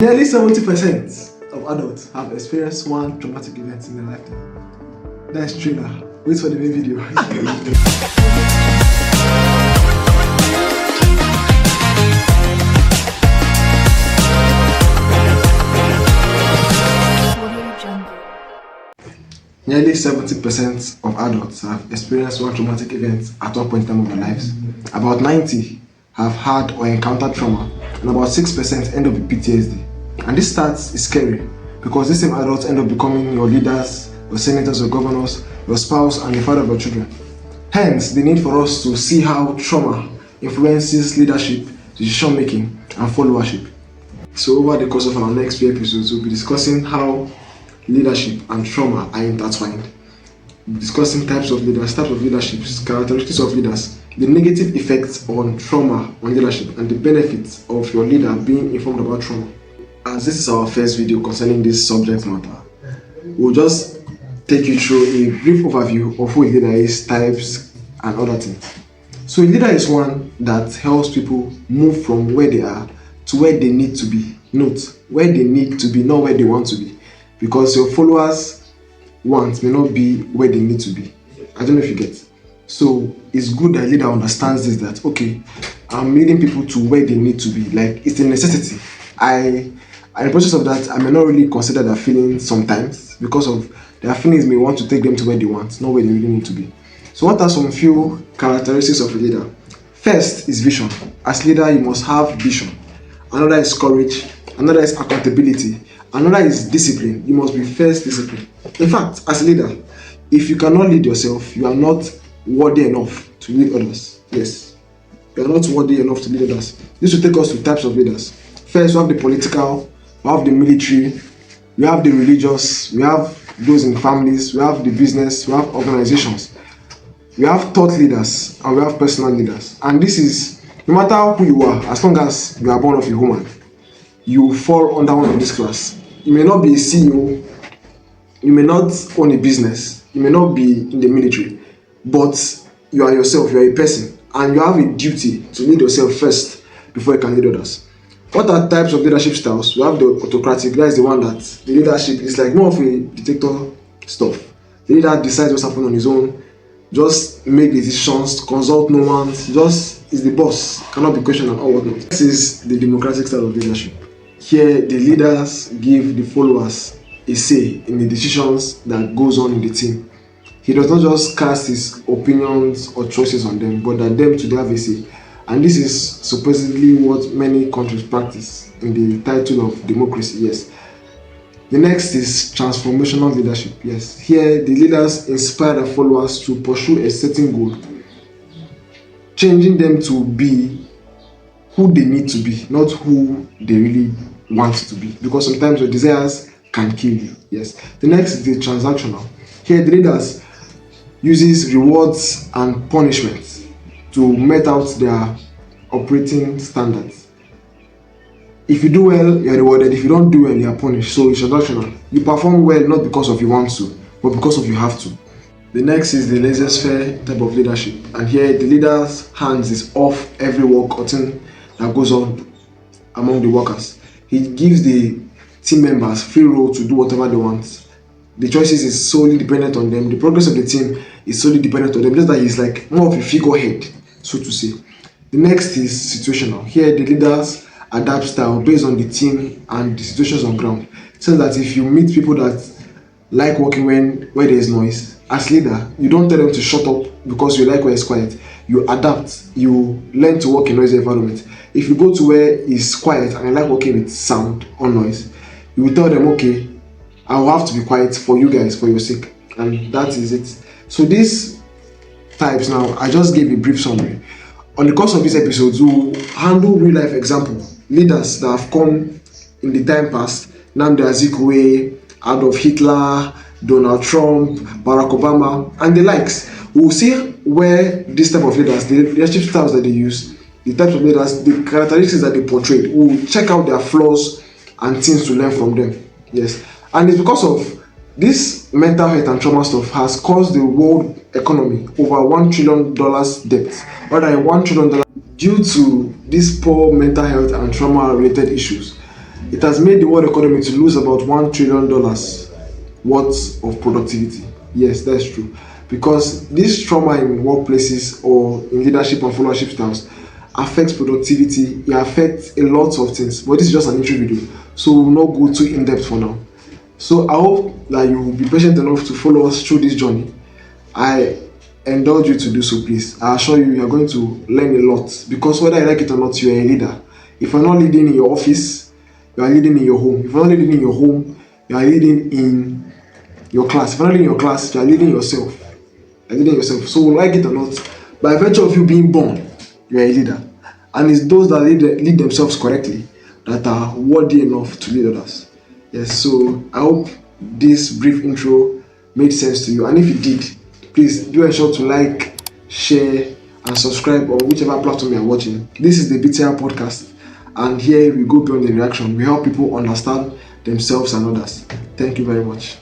Nearly 70% of adults have experienced one traumatic event in their lifetime. That's true now. Wait for the main video. Nearly 70% of adults have experienced one traumatic event at one point in time of their lives. About 90 have had or encountered trauma, and about 6% end up with PTSD. And this stats is scary because these same adults end up becoming your leaders, your senators, your governors, your spouse, and the father of your children. Hence, the need for us to see how trauma influences leadership, decision making, and followership. So over the course of our next few episodes, we'll be discussing how leadership and trauma are intertwined, discussing types of leaders, leaderships, characteristics of leaders, the negative effects on trauma on leadership, and the benefits of your leader being informed about trauma. As this is our first video concerning this subject matter, we'll just take you through a brief overview of who a leader is, types, and other things. So a leader is one that helps people move from where they are to where they need to be. Note, where they need to be, not where they want to be. Because your followers' wants may not be where they need to be. I don't know if you get. So it's good that a leader understands this, that okay, I'm leading people to where they need to be. Like, it's a necessity. In the process of that, I may not really consider their feelings sometimes because of their feelings may want to take them to where they want, not where they really need to be. So what are some few characteristics of a leader? First is vision. As leader, you must have vision. Another is courage. Another is accountability. Another is discipline. You must be first disciplined. In fact, as a leader, if you cannot lead yourself, you are not worthy enough to lead others. Yes, you are not worthy enough to lead others. This will take us to types of leaders. First, we have the political, we have the military, we have the religious, we have those in families, we have the business, we have organizations, we have thought leaders, and we have personal leaders. And this is, no matter who you are, as long as you are born of a woman, you fall under one of this class. You may not be a CEO, you may not own a business, you may not be in the military, but you are yourself, you are a person, and you have a duty to lead yourself first before you can lead others. What are types of leadership styles? We have the autocratic. That is the one that the leadership is like more of a dictator stuff. The leader decides what's happening on his own, just make decisions, consult no one, just is the boss, cannot be questioned and all whatnot. This is the democratic style of leadership. Here, the leaders give the followers a say in the decisions that goes on in the team. He does not just cast his opinions or choices on them, but that them to have a say. And this is supposedly what many countries practice in the title of democracy, yes. The next is transformational leadership, yes. Here, the leaders inspire their followers to pursue a certain goal, changing them to be who they need to be, not who they really want to be. Because sometimes your desires can kill you, yes. The next is the transactional. Here, the leaders uses rewards and punishments to met out their operating standards. If you do well, you are rewarded. If you don't do well, you are punished. So it's transactional. You perform well not because of you want to, but because of you have to. The next is the laissez-faire type of leadership. And here, the leader's hands is off every work or thing that goes on among the workers. He gives the team members free roll to do whatever they want. The choices is solely dependent on them. The progress of the team is solely dependent on them. Just that he's like more of a figurehead, so to say. The next is situational. Here, the leaders adapt style based on the team and the situations on ground. So that if you meet people that like working where there is noise, as leader, you don't tell them to shut up because you like where it's quiet. You adapt. You learn to work in noisy environment. If you go to where it's quiet and you like working with sound or noise, you will tell them, okay, I will have to be quiet for you guys, for your sake. And that is it. So these types now, I just gave a brief summary. On the course of this episode, we'll handle real life examples. Leaders that have come in the time past, Nnamdi Azikiwe, Adolf Hitler, Donald Trump, Barack Obama, and the likes. We'll see where this type of leaders, the leadership styles that they use, the types of leaders, the characteristics that they portrayed. We'll check out their flaws and things to learn from them. Yes. And it's because of this mental health and trauma stuff has caused the world economy over $1 trillion debt, rather $1 trillion due to these poor mental health and trauma related issues. It has made the world economy to lose about $1 trillion worth of productivity. Yes, that's true. Because this trauma in workplaces or in leadership and followership styles affects productivity, it affects a lot of things. But this is just an intro video, so we will not go too in depth for now. So I hope that you will be patient enough to follow us through this journey. I indulge you to do so, please. I assure you, you are going to learn a lot, because whether you like it or not, you are a leader. If you're not leading in your office, you are leading in your home. If you're not leading in your home, you are leading in your class. If you're not leading in your class, you are leading yourself. You are leading yourself. So like it or not, by virtue of you being born, you are a leader. And it's those that lead themselves correctly that are worthy enough to lead others. Yes, so I hope this brief intro made sense to you. And if it did, please do ensure to like, share, and subscribe on whichever platform you are watching. This is the BTR podcast, and here we go beyond the reaction. We help people understand themselves and others. Thank you very much.